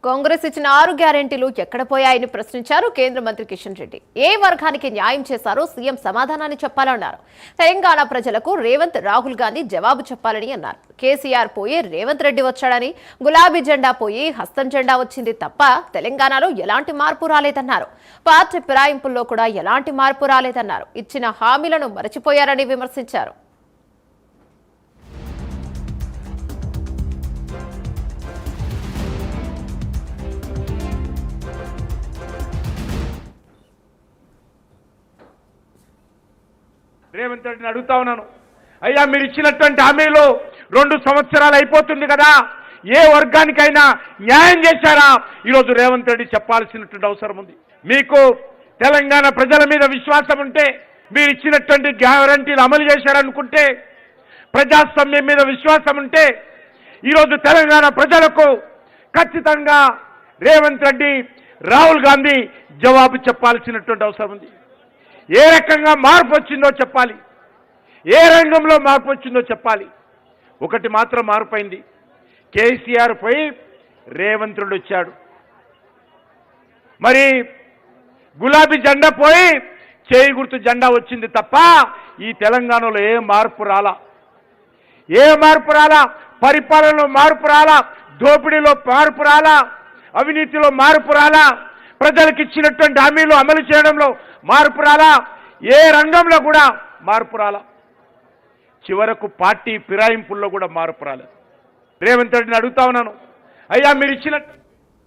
కాంగ్రెస్ ఇచ్చిన 6 గ్యారెంటీలు ఎక్కడ పోయాయని ప్రశ్నించారు కేంద్ర మంత్రి కిషన్ రెడ్డి. ఏ వర్గానికి న్యాయం చేశారో సీఎం సమాధానాన్ని చెప్పాలన్నారు. తెలంగాణ ప్రజలకు రేవంత్ రాహుల్ గాంధీ జవాబు చెప్పాలని అన్నారు. కేసీఆర్ పోయి రేవంత్ రెడ్డి వచ్చాడని, గులాబీ జెండా పోయి హస్తం జెండా వచ్చింది తప్ప తెలంగాణలో ఎలాంటి మార్పు రాలేదన్నారు. పార్టీ ఫిరాయింపుల్లో కూడా ఎలాంటి మార్పు రాలేదన్నారు. ఇచ్చిన హామీలను మరచిపోయారని విమర్శించారు. రేవంత్ రెడ్డిని అడుగుతా ఉన్నాను, అయ్యా మీరు ఇచ్చినటువంటి హామీలు 2 సంవత్సరాలు అయిపోతుంది కదా, ఏ వర్గానికైనా న్యాయం చేశారా? ఈరోజు రేవంత్ రెడ్డి చెప్పాల్సినటువంటి అవసరం ఉంది. మీకు తెలంగాణ ప్రజల మీద విశ్వాసం ఉంటే, మీరు ఇచ్చినటువంటి గ్యారంటీలు అమలు చేశారనుకుంటే, ప్రజాస్వామ్యం మీద విశ్వాసం ఉంటే, ఈరోజు తెలంగాణ ప్రజలకు ఖచ్చితంగా రేవంత్ రెడ్డి, రాహుల్ గాంధీ జవాబు చెప్పాల్సినటువంటి అవసరం ఉంది. ఏ రకంగా మార్పు వచ్చిందో చెప్పాలి, ఏ రంగంలో మార్పు వచ్చిందో చెప్పాలి. ఒకటి మాత్రం మార్పైంది, కేసీఆర్ పోయి రేవంత్ రెడ్డి వచ్చాడు. మరి గులాబీ జెండా పోయి చేయి గుర్తు జెండా వచ్చింది తప్ప ఈ తెలంగాణలో ఏ మార్పు రాలా, పరిపాలనలో మార్పు రాలా, దోపిడీలో మార్పు రాలా, అవినీతిలో మార్పు రాలా, ప్రజలకు ఇచ్చినటువంటి హామీలు అమలు చేయడంలో మార్పు రాలా, ఏ రంగంలో కూడా మార్పు రాలా, చివరకు పార్టీ ఫిరాయింపుల్లో కూడా మార్పు రాలేదు. రేవంత్ రెడ్డిని అడుగుతా ఉన్నాను, అయ్యా మీరు ఇచ్చిన